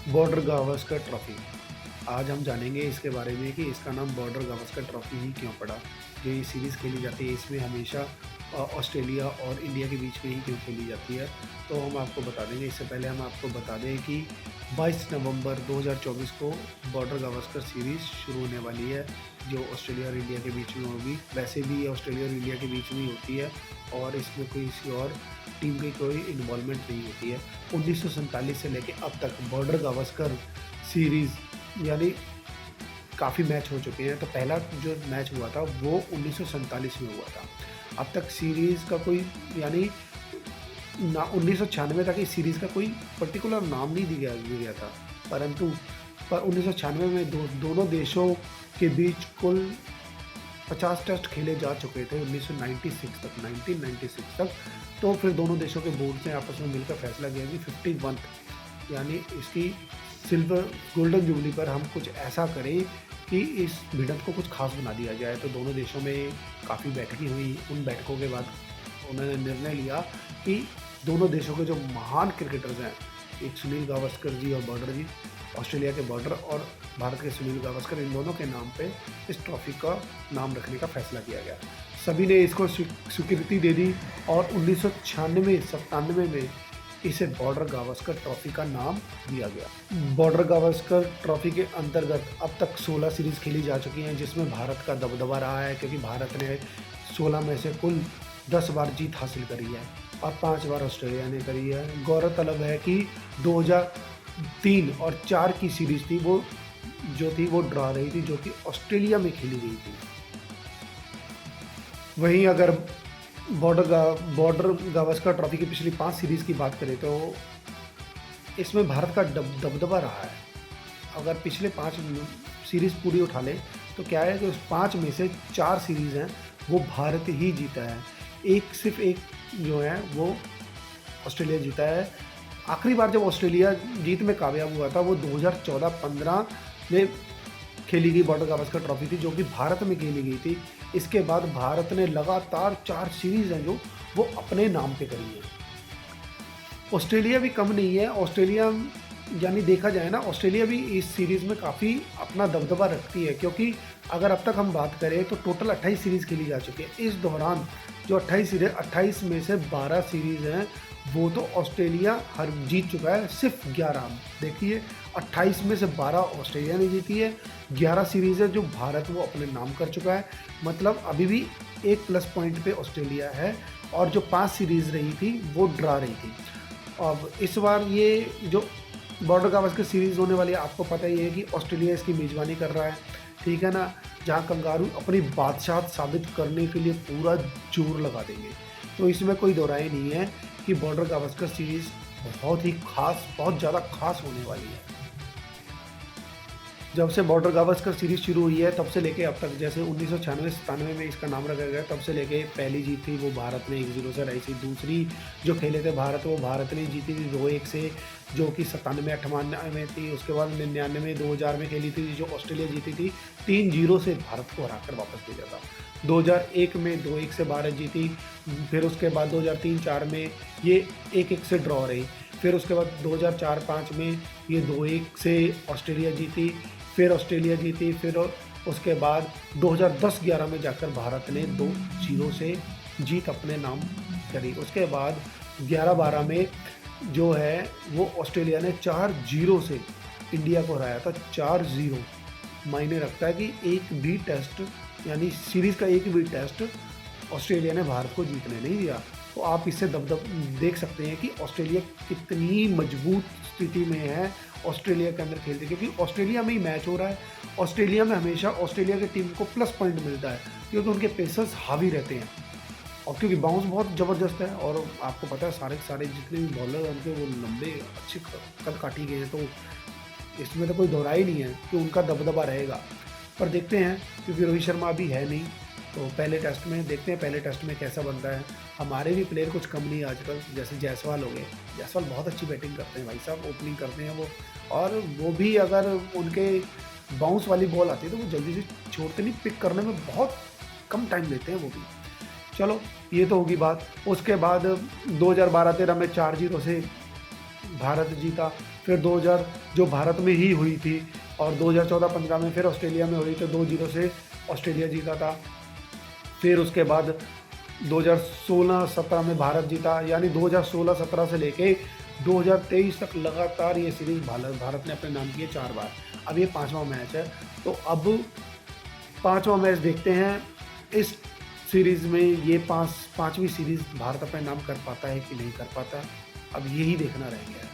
Border Gavaskar trophy. आज हम जानेंगे इसके बारे में कि इसका नाम बॉर्डर गावस्कर ट्रॉफ़ी ही क्यों पड़ा। जो ये सीरीज़ खेली जाती है इसमें हमेशा ऑस्ट्रेलिया और इंडिया के बीच में ही क्यों खेली जाती है, तो हम आपको बता देंगे। इससे पहले हम आपको बता दें कि 22 नवंबर 2024 को बॉर्डर गावस्कर सीरीज़ शुरू होने वाली है, जो ऑस्ट्रेलिया और इंडिया के बीच में होगी। वैसे भी ये ऑस्ट्रेलिया और इंडिया के बीच में ही होती है और इसमें कोई किसी और टीम की कोई इन्वॉल्वमेंट नहीं होती है। 1947 से लेके अब तक बॉर्डर गावस्कर सीरीज़ यानी काफ़ी मैच हो चुके हैं। तो पहला जो मैच हुआ था वो 1947 में हुआ था। अब तक सीरीज़ का कोई यानी ना 1996 तक इस सीरीज़ का कोई पर्टिकुलर नाम नहीं दिया गया था। परंतु 1996 में दोनों देशों के बीच कुल 50 टेस्ट खेले जा चुके थे 1996 तक। तो फिर दोनों देशों के बोर्ड ने आपस में मिलकर फैसला किया कि 51 यानी इसकी सिल्वर गोल्डन जुबली पर हम कुछ ऐसा करें कि इस भिड़ंत को कुछ खास बना दिया जाए। तो दोनों देशों में काफ़ी बैठकें हुई। उन बैठकों के बाद उन्होंने निर्णय लिया कि दोनों देशों के जो महान क्रिकेटर्स हैं, एक सुनील गावस्कर जी और बॉर्डर जी, ऑस्ट्रेलिया के बॉर्डर और भारत के सुनील गावस्कर, इन दोनों के नाम पे इस ट्रॉफ़ी का नाम रखने का फैसला किया गया। सभी ने इसको स्वीकृति दे दी और 1996-97 में इसे बॉर्डर गावस्कर ट्रॉफ़ी का नाम दिया गया। बॉर्डर गावस्कर ट्रॉफ़ी के अंतर्गत अब तक 16 सीरीज़ खेली जा चुकी हैं, जिसमें भारत का दबदबा रहा है, क्योंकि भारत ने 16 में से कुल 10 बार जीत हासिल करी है और 5 बार ऑस्ट्रेलिया ने करी है। गौरतलब है कि 2003 और 4 की सीरीज़ थी वो ड्रा रही थी, जो कि ऑस्ट्रेलिया में खेली गई थी। वहीं अगर बॉर्डर गावस्कर ट्रॉफ़ी की पिछली 5 सीरीज़ की बात करें तो इसमें भारत का दबदबा रहा है। अगर पिछले 5 सीरीज़ पूरी उठा लें तो क्या है कि उस 5 में से 4 सीरीज़ हैं वो भारत ही जीता है। सिर्फ एक जो है वो ऑस्ट्रेलिया जीता है। आखिरी बार जब ऑस्ट्रेलिया जीत में कामयाब हुआ था वो 2014-15 में खेली गई बॉर्डर गावस्कर ट्रॉफ़ी थी, जो कि भारत में खेली गई थी। इसके बाद भारत ने लगातार 4 सीरीज़ हैं जो वो अपने नाम पे करी है। ऑस्ट्रेलिया भी कम नहीं है। ऑस्ट्रेलिया यानी देखा जाए ना, ऑस्ट्रेलिया भी इस सीरीज़ में काफ़ी अपना दबदबा रखती है, क्योंकि अगर अब तक हम बात करें तो टोटल 28 सीरीज़ खेली जा चुकी है। इस दौरान जो 28 में से 12 सीरीज़ हैं वो तो ऑस्ट्रेलिया हर जीत चुका है, सिर्फ 11। देखिए, 28 में से 12 ऑस्ट्रेलिया ने जीती है, 11 सीरीज़ है जो भारत वो अपने नाम कर चुका है। मतलब अभी भी एक प्लस पॉइंट पे ऑस्ट्रेलिया है और जो 5 सीरीज़ रही थी वो ड्रा रही थी। अब इस बार ये जो बॉर्डर गावस्कर सीरीज़ होने वाली है, आपको पता ही है कि ऑस्ट्रेलिया इसकी मेज़बानी कर रहा है, ठीक है ना? जहाँ कंगारू अपनी बादशाहत साबित करने के लिए पूरा जोर लगा देंगे। तो इसमें कोई दो राय नहीं है कि बॉर्डर गावस्कर सीरीज़ बहुत ही ख़ास, बहुत ज़्यादा ख़ास होने वाली है। जब से बॉर्डर गावस्कर सीरीज़ शुरू हुई है तब से लेके अब तक, जैसे 1996-97 में इसका नाम रखा गया, तब से लेके पहली जीत थी वो भारत ने 1-0 से हराई थी। दूसरी जो खेले थे भारत, वो भारत ने जीती थी 2-1 से, जो कि 97-98 में थी। उसके बाद 99 2000 में खेली थी जो ऑस्ट्रेलिया जीती थी, 3-0 से भारत को हराकर वापस भेजा था। 2001 में 2-1 से भारत जीती। फिर उसके बाद 2003-4 में ये 1-1 से ड्रॉ रही। फिर उसके बाद 2004-5 में ये 2-1 से ऑस्ट्रेलिया जीती, फिर ऑस्ट्रेलिया जीती। फिर उसके बाद 2010-11 में जाकर भारत ने 2-0 से जीत अपने नाम करी। उसके बाद 11-12 में जो है वो ऑस्ट्रेलिया ने 4-0 से इंडिया को हराया था। 4-0 मायने रखता है कि एक भी टेस्ट यानी सीरीज़ का एक भी टेस्ट ऑस्ट्रेलिया ने भारत को जीतने नहीं दिया। तो आप इससे देख सकते हैं कि ऑस्ट्रेलिया कितनी मजबूत स्थिति में है ऑस्ट्रेलिया के अंदर खेलते, क्योंकि ऑस्ट्रेलिया में ही मैच हो रहा है। ऑस्ट्रेलिया में हमेशा ऑस्ट्रेलिया की टीम को प्लस पॉइंट मिलता है, क्योंकि उनके पेसर्स हावी रहते हैं और क्योंकि बाउंस बहुत ज़बरदस्त है। और आपको पता है सारे के सारे जितने भी बॉलर हैं उनके वो लंबे अच्छे कद काटी गए हैं, तो इसमें तो कोई दोहराई नहीं है कि उनका दबदबा रहेगा। पर देखते हैं, क्योंकि रोहित शर्मा अभी है नहीं, तो पहले टेस्ट में देखते हैं पहले टेस्ट में कैसा बनता है। हमारे भी प्लेयर कुछ कम नहीं आजकल, जैसे जायसवाल हो गए। जायसवाल बहुत अच्छी बैटिंग करते हैं भाई साहब, ओपनिंग करते हैं वो, और वो भी अगर उनके बाउंस वाली बॉल आती है तो वो जल्दी से छोड़ते नहीं, पिक करने में बहुत कम टाइम लेते हैं वो भी। चलो ये तो होगी बात। उसके बाद 2012-13 में 4-0 से भारत जीता। फिर 2000 जो भारत में ही हुई थी, और 2014-15 में फिर ऑस्ट्रेलिया में हुई, तो 2-0 से ऑस्ट्रेलिया जीता था। फिर उसके बाद 2016-17 में भारत जीता, यानी 2016-17 से लेके 2023 तक लगातार ये सीरीज़ भारत ने अपने नाम की है 4 बार। अब ये 5वां मैच है, तो अब 5वां मैच देखते हैं इस सीरीज़ में, ये 5वीं सीरीज़ भारत अपने नाम कर पाता है कि नहीं कर पाता, अब यही देखना रह गया है।